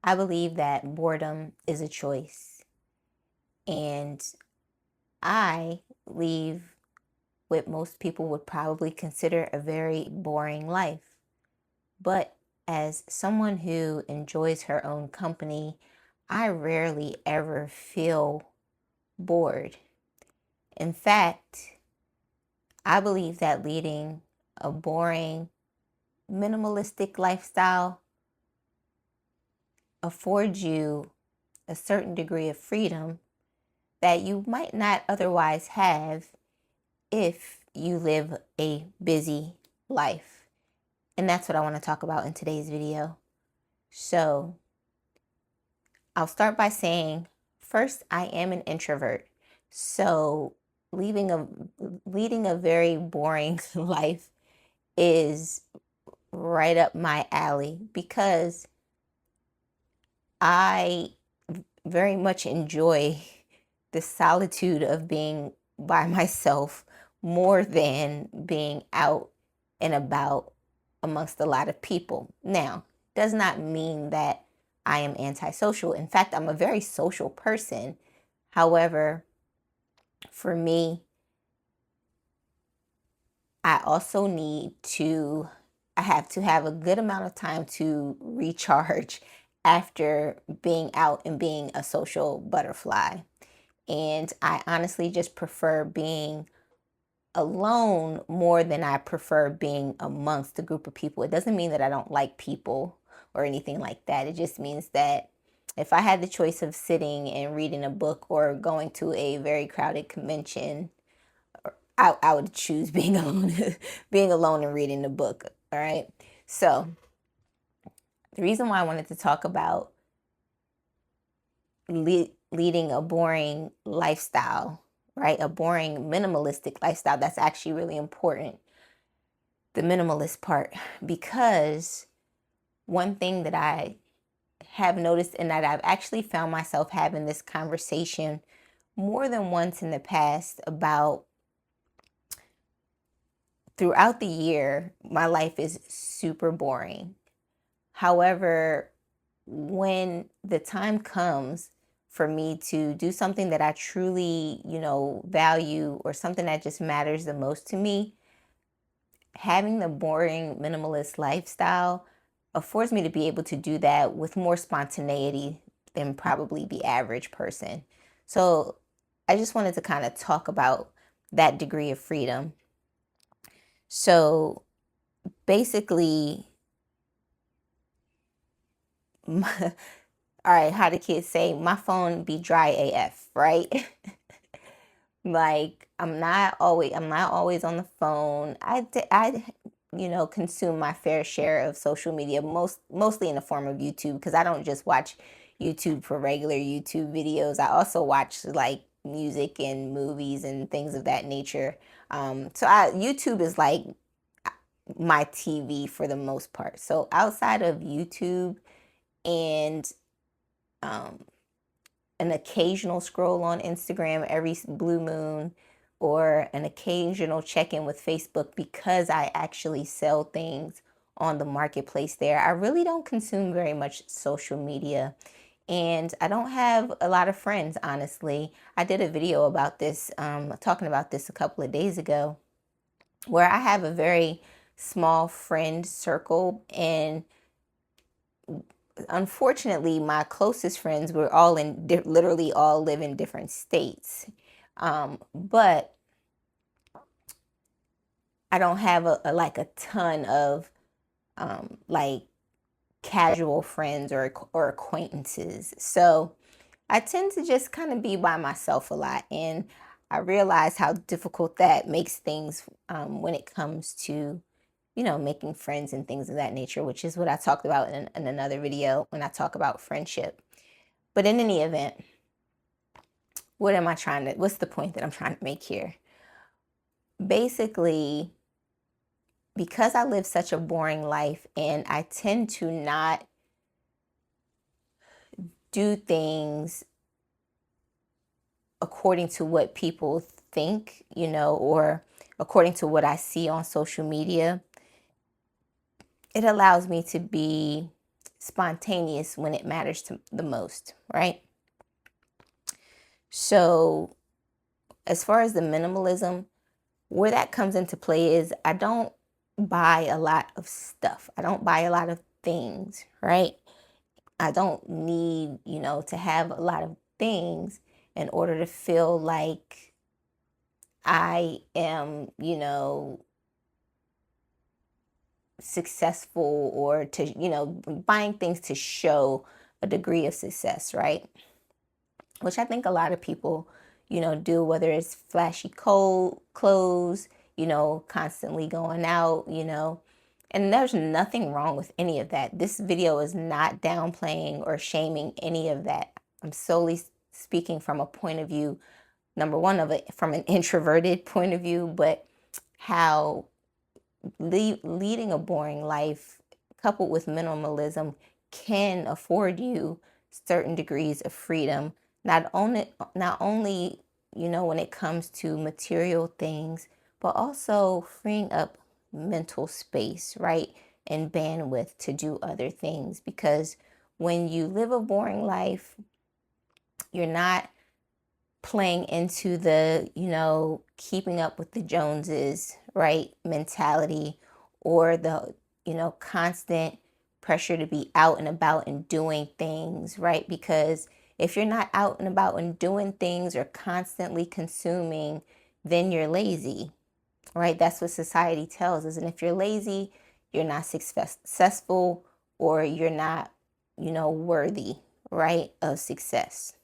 I believe that boredom is a choice, and I live what most people would probably consider a very boring life. But as someone who enjoys her own company, I rarely ever feel bored. In fact, I believe that leading a boring, minimalistic lifestyle affords you a certain degree of freedom that you might not otherwise have if you live a busy life. And that's what I want to talk about in today's video. So I'll start by saying, first, I am an introvert. So leading a very boring life is right up my alley because I very much enjoy the solitude of being by myself more than being out and about amongst a lot of people. Now, does not mean that I am antisocial. In fact, I'm a very social person. However, for me, I have to have a good amount of time to recharge after being out and being a social butterfly. And I honestly just prefer being alone more than I prefer being amongst a group of people. It doesn't mean that I don't like people or anything like that. It just means that if I had the choice of sitting and reading a book or going to a very crowded convention, I would choose being alone, being alone and reading the book. All right. So the reason why I wanted to talk about leading a boring lifestyle, right? A boring minimalistic lifestyle. That's actually really important. The minimalist part, because one thing that I have noticed and that I've actually found myself having this conversation more than once in the past about throughout the year, my life is super boring. However, when the time comes for me to do something that I truly, value or something that just matters the most to me, having the boring minimalist lifestyle affords me to be able to do that with more spontaneity than probably the average person. So I just wanted to kind of talk about that degree of freedom. So basically, all right, how the kids say, my phone be dry AF, right? Like I'm not always on the phone. I consume my fair share of social media, mostly in the form of YouTube, because I don't just watch YouTube for regular YouTube videos. I also watch like music and movies and things of that nature. YouTube is like my TV for the most part. So outside of YouTube and um, an occasional scroll on Instagram every blue moon, or an occasional check in with Facebook because I actually sell things on the marketplace there. I really don't consume very much social media. And I don't have a lot of friends, honestly. I did a video about this, talking about this a couple of days ago, where I have a very small friend circle, and unfortunately, my closest friends were all literally all live in different states. But I don't have like a ton of like casual friends or acquaintances. So I tend to just kind of be by myself a lot, and I realize how difficult that makes things when it comes to making friends and things of that nature, which is what I talked about in another video when I talk about friendship. But in any event, what's the point that I'm trying to make here? Basically, because I live such a boring life and I tend to not do things according to what people think, or according to what I see on social media, it allows me to be spontaneous when it matters to the most, right? So as far as the minimalism, where that comes into play is I don't buy a lot of stuff. I don't buy a lot of things, right? I don't need, to have a lot of things in order to feel like I am, successful, or to, buying things to show a degree of success, right? Which I think a lot of people, do, whether it's flashy clothes, constantly going out, and there's nothing wrong with any of that. This video is not downplaying or shaming any of that. I'm solely speaking from a point of view, number one, from an introverted point of view, but how leading a boring life coupled with minimalism can afford you certain degrees of freedom, not only when it comes to material things, but also freeing up mental space, right? And bandwidth to do other things. Because when you live a boring life, you're not playing into the, keeping up with the Joneses, right, mentality, or the, constant pressure to be out and about and doing things, right? Because if you're not out and about and doing things or constantly consuming, then you're lazy, right? That's what society tells us. And if you're lazy, you're not successful, or you're not, worthy, right, of success.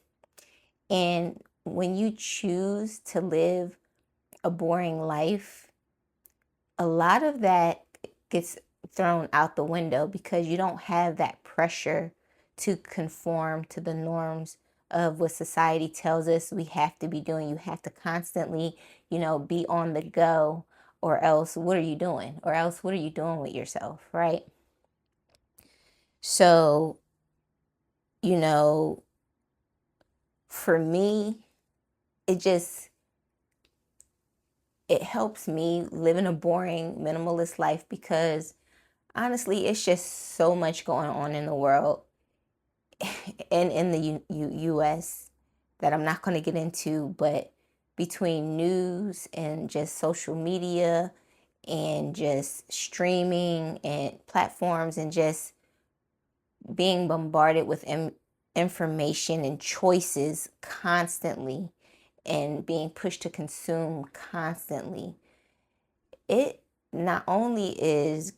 And when you choose to live a boring life, a lot of that gets thrown out the window because you don't have that pressure to conform to the norms of what society tells us we have to be doing. You have to constantly, be on the go, or else what are you doing? Or else what are you doing with yourself, right? So, for me, it helps me live in a boring, minimalist life because honestly, it's just so much going on in the world and in the US that I'm not going to get into, but between news and just social media and just streaming and platforms and just being bombarded with information and choices constantly and being pushed to consume constantly, it not only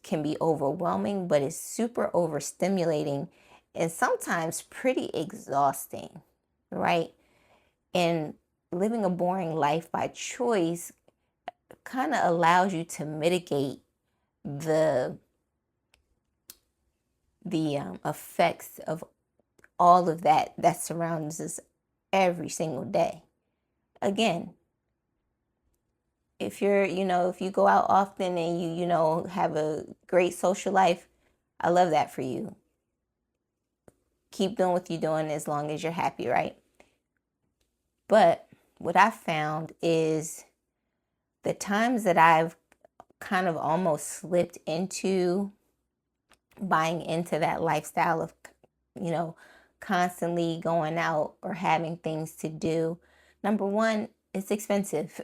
can be overwhelming, but it's super overstimulating and sometimes pretty exhausting, right? And living a boring life by choice kind of allows you to mitigate the effects of all of that surrounds us every single day. Again, if if you go out often and you have a great social life, I love that for you. Keep doing what you're doing as long as you're happy, right? But what I found is the times that I've kind of almost slipped into buying into that lifestyle of, constantly going out or having things to do. Number one, it's expensive.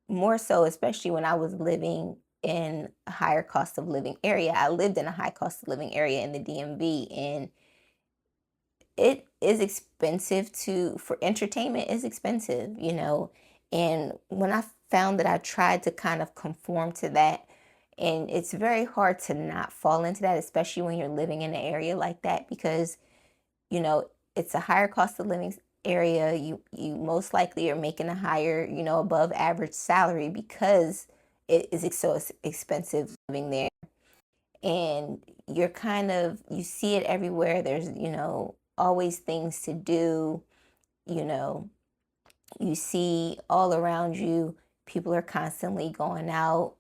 More so, especially when I was living in a higher cost of living area. I lived in a high cost of living area in the DMV, and it is expensive for entertainment is expensive, And when I found that I tried to kind of conform to that, and it's very hard to not fall into that, especially when you're living in an area like that, because, it's a higher cost of living area. You most likely are making a higher, above average salary because it is so expensive living there. And you see it everywhere. There's, always things to do, you know, you see all around you, people are constantly going out,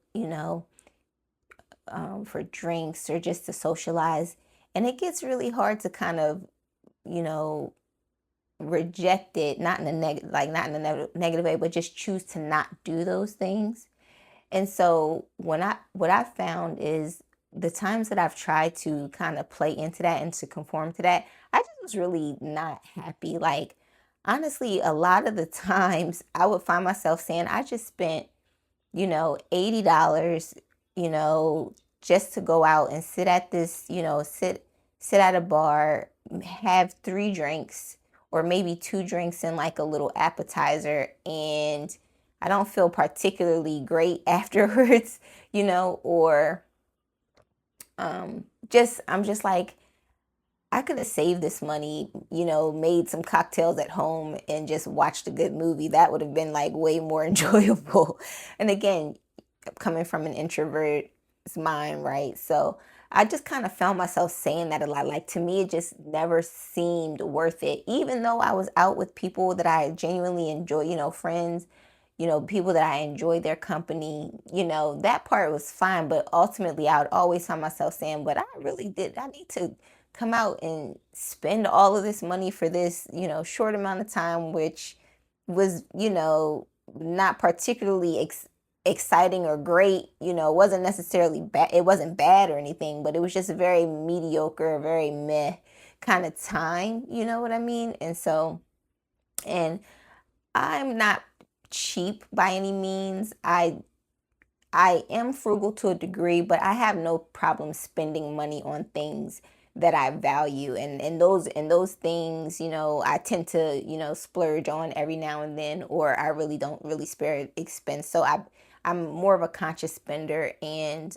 for drinks or just to socialize. And it gets really hard to kind of, you know, reject it, not in a negative way, but just choose to not do those things. And so what I found is the times that I've tried to kind of play into that and to conform to that, I just was really not happy. Like, honestly, a lot of the times I would find myself saying, I just spent, $80, you know, just to go out and sit at this, sit at a bar, have 3 drinks or maybe 2 drinks and like a little appetizer, and I don't feel particularly great afterwards, or just I'm just like, I could have saved this money, made some cocktails at home and just watched a good movie. That would have been like way more enjoyable. And again, coming from an introvert's mind, right? So I just kind of found myself saying that a lot. Like, to me, it just never seemed worth it, even though I was out with people that I genuinely enjoy, friends, people that I enjoy their company, that part was fine. But ultimately, I would always find myself saying, but I need to come out and spend all of this money for this, short amount of time, which was, not particularly exciting or great. It wasn't necessarily bad. It wasn't bad or anything, but it was just a very mediocre, very meh kind of time. You know what I mean? And so, and I'm not cheap by any means. I am frugal to a degree, but I have no problem spending money on things that I value, and those things, I tend to, splurge on every now and then, or I really don't really spare expense. So I'm more of a conscious spender, and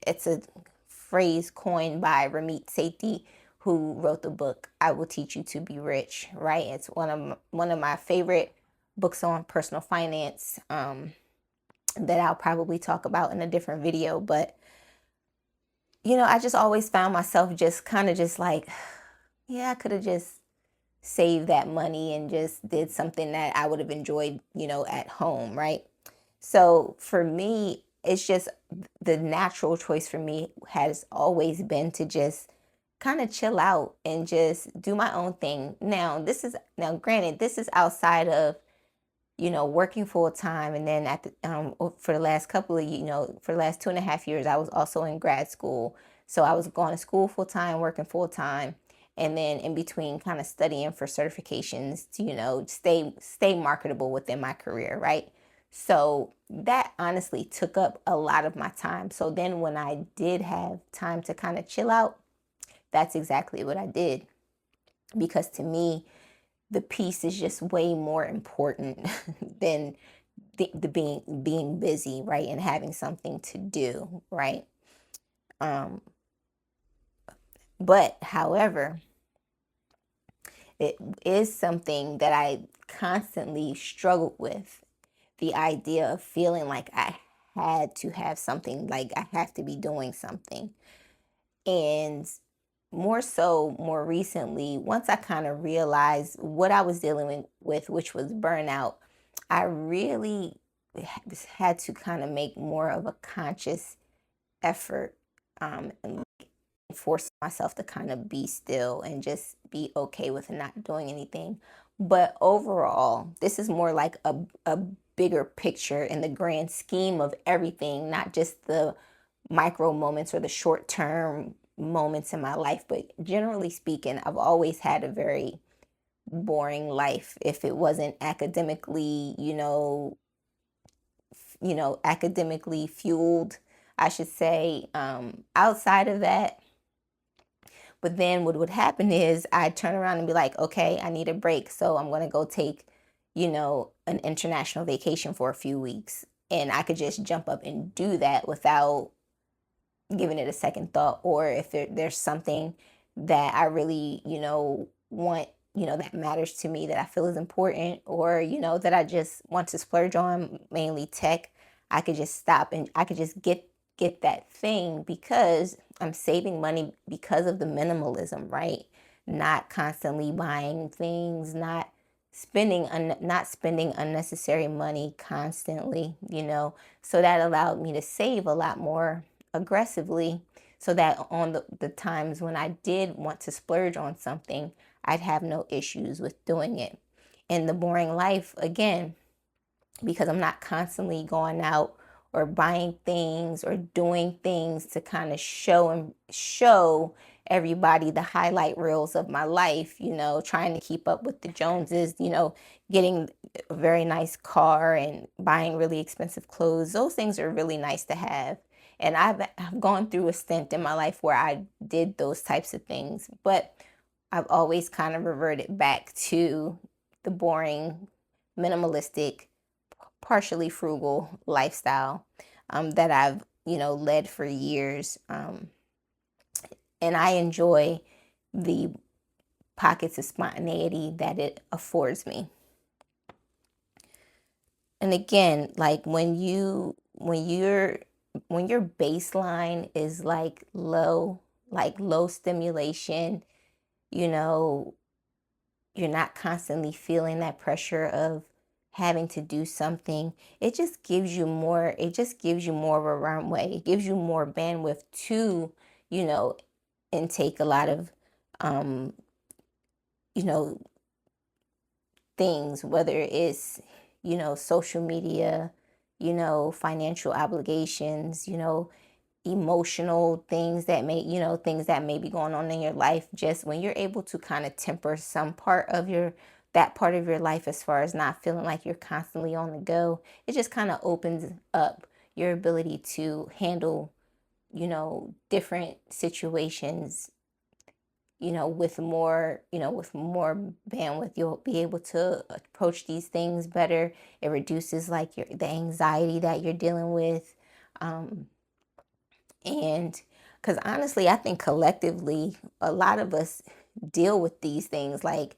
it's a phrase coined by Ramit Sethi, who wrote the book "I Will Teach You to Be Rich." Right? It's one of my favorite books on personal finance. That I'll probably talk about in a different video. But, I just always found myself just kind of just like, yeah, I could have just saved that money and just did something that I would have enjoyed, at home, right? So for me, it's just the natural choice for me has always been to just kind of chill out and just do my own thing. Now, granted, this is outside of working full time. And then for the last for the last 2.5 years, I was also in grad school. So I was going to school full time, working full time, and then in between kind of studying for certifications to, stay marketable within my career, right? So that honestly took up a lot of my time. So then when I did have time to kind of chill out, that's exactly what I did. Because to me, the peace is just way more important than the being busy, right, and having something to do, right? um but however, it is something that I constantly struggled with, the idea of feeling like I had to have something, like I have to be doing something. And more recently, once I kind of realized what I was dealing with, which was burnout, I really had to kind of make more of a conscious effort, and force myself to kind of be still and just be okay with not doing anything. But overall, this is more like a bigger picture in the grand scheme of everything, not just the micro moments or the short term moments in my life. But generally speaking, I've always had a very boring life. If it wasn't academically, academically fueled, I should say. Outside of that, but then what would happen is I'd turn around and be like, okay, I need a break. So I'm going to go take, an international vacation for a few weeks. And I could just jump up and do that without giving it a second thought. Or if there's something that I really, want, that matters to me, that I feel is important, or, that I just want to splurge on, mainly tech, I could just stop and I could just get that thing, because I'm saving money because of the minimalism, right? Not constantly buying things, not spending unnecessary money constantly, So that allowed me to save a lot more aggressively, so that on the times when I did want to splurge on something, I'd have no issues with doing it. In the boring life, again, because I'm not constantly going out or buying things or doing things to kind of show everybody the highlight reels of my life, trying to keep up with the Joneses, getting a very nice car and buying really expensive clothes. Those things are really nice to have. And I've gone through a stint in my life where I did those types of things, but I've always kind of reverted back to the boring, minimalistic, partially frugal lifestyle that I've, led for years. And I enjoy the pockets of spontaneity that it affords me. And again, like when your baseline is like low stimulation, you know, you're not constantly feeling that pressure of having to do something. It just gives you more of a runway. It gives you more bandwidth to, you know, intake a lot of um, you know, things, whether it's, social media, financial obligations, emotional things that things that may be going on in your life. Just when you're able to kind of temper some part of that part of your life, as far as not feeling like you're constantly on the go, it just kind of opens up your ability to handle, different situations, with more bandwidth. You'll be able to approach these things better. It reduces like the anxiety that you're dealing with. And because honestly, I think collectively, a lot of us deal with these things like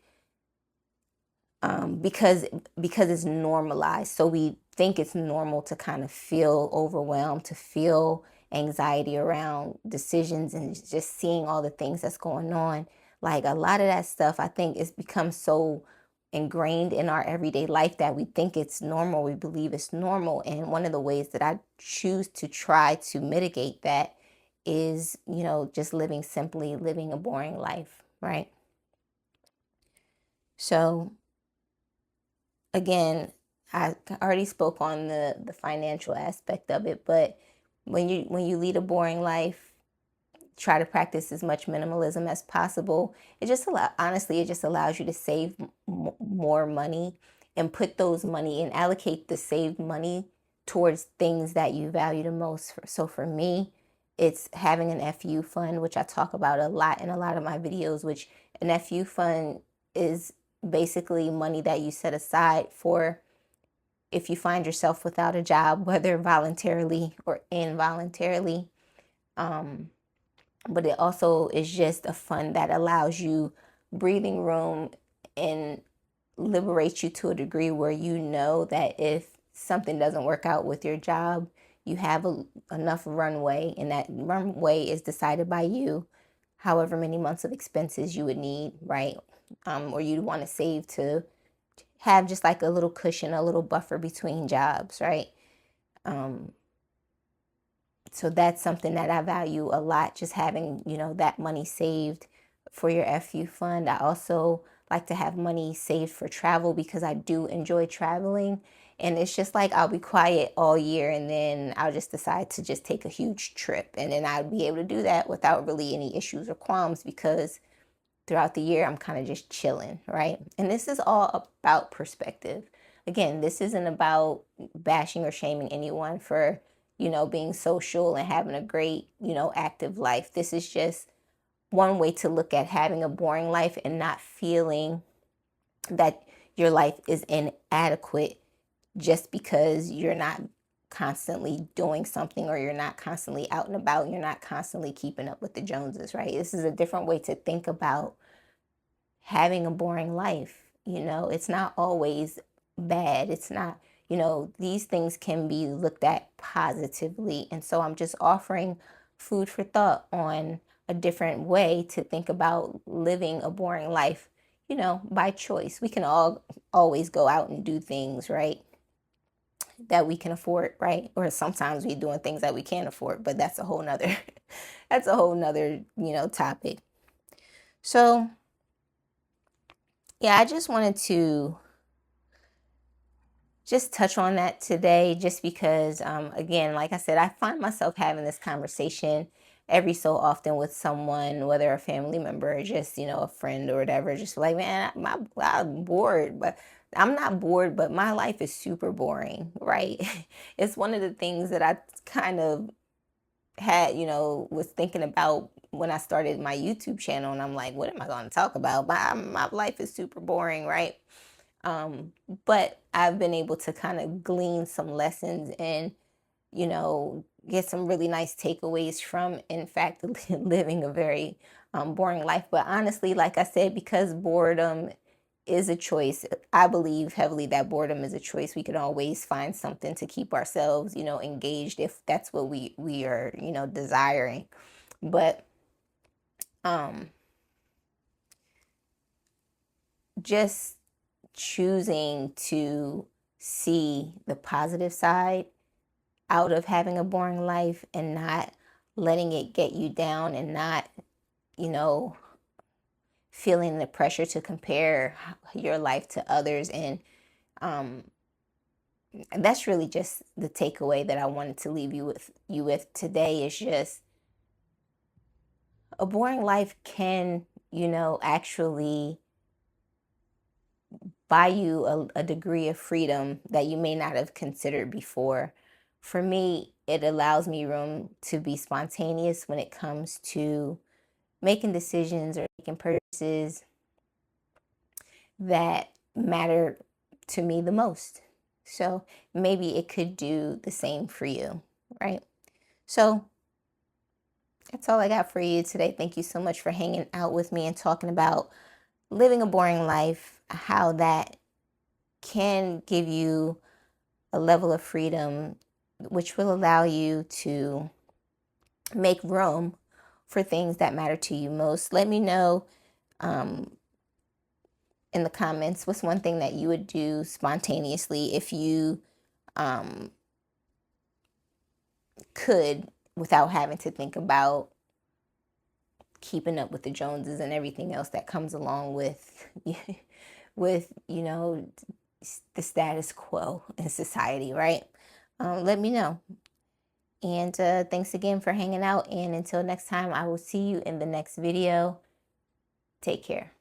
because it's normalized. So we think it's normal to kind of feel overwhelmed, to feel anxiety around decisions and just seeing all the things that's going on. Like a lot of that stuff, I think it's become so ingrained in our everyday life that we think it's normal. We believe it's normal. And one of the ways that I choose to try to mitigate that is, just living simply, living a boring life, right? So again, I already spoke on the financial aspect of it, but when you lead a boring life, try to practice as much minimalism as possible. It just allows you to save more money and put those money and allocate the saved money towards things that you value the most. So for me, it's having an FU fund, which I talk about a lot in a lot of my videos, which an FU fund is basically money that you set aside for if you find yourself without a job, whether voluntarily or involuntarily. But it also is just a fund that allows you breathing room and liberates you to a degree where you know that if something doesn't work out with your job, you have enough runway, and that runway is decided by you, however many months of expenses you would need, right? Or you'd want to save to have just like a little cushion, a little buffer between jobs, right? So that's something that I value a lot, just having, that money saved for your FU fund. I also like to have money saved for travel because I do enjoy traveling. And it's just like I'll be quiet all year and then I'll just decide to just take a huge trip. And then I'll be able to do that without really any issues or qualms because throughout the year I'm kind of just chilling, right? And this is all about perspective. Again, this isn't about bashing or shaming anyone for, being social and having a great, active life. This is just one way to look at having a boring life and not feeling that your life is inadequate just because you're not constantly doing something or you're not constantly out and about, you're not constantly keeping up with the Joneses, right? This is a different way to think about having a boring life. It's not always bad. It's not, these things can be looked at positively. And so I'm just offering food for thought on a different way to think about living a boring life, by choice. We can all always go out and do things, right? That we can afford, right? Or sometimes we're doing things that we can't afford, but that's a whole nother, that's a whole nother, topic. So yeah, I just wanted to just touch on that today, just because, again, like I said, I find myself having this conversation every so often with someone, whether a family member or just, a friend or whatever, just like, man, I'm bored, but I'm not bored, but my life is super boring, right? It's one of the things that I kind of had, was thinking about when I started my YouTube channel, and I'm like, what am I going to talk about? My life is super boring, right? But I've been able to kind of glean some lessons and, get some really nice takeaways from, in fact, living a very boring life. But honestly, like I said, because boredom is a choice, I believe heavily that boredom is a choice. We can always find something to keep ourselves, engaged if that's what we are, desiring. But just choosing to see the positive side out of having a boring life and not letting it get you down, and not, you know, feeling the pressure to compare your life to others. And that's really just the takeaway that I wanted to leave you with today, is just a boring life can, actually buy you a degree of freedom that you may not have considered before. For me, it allows me room to be spontaneous when it comes to making decisions or making purchases that matter to me the most. So maybe it could do the same for you, right? So that's all I got for you today. Thank you so much for hanging out with me and talking about living a boring life, how that can give you a level of freedom which will allow you to make room for things that matter to you most. Let me know in the comments what's one thing that you would do spontaneously if you could, without having to think about keeping up with the Joneses and everything else that comes along with with the status quo in society, right? Let me know. And thanks again for hanging out. And until next time, I will see you in the next video. Take care.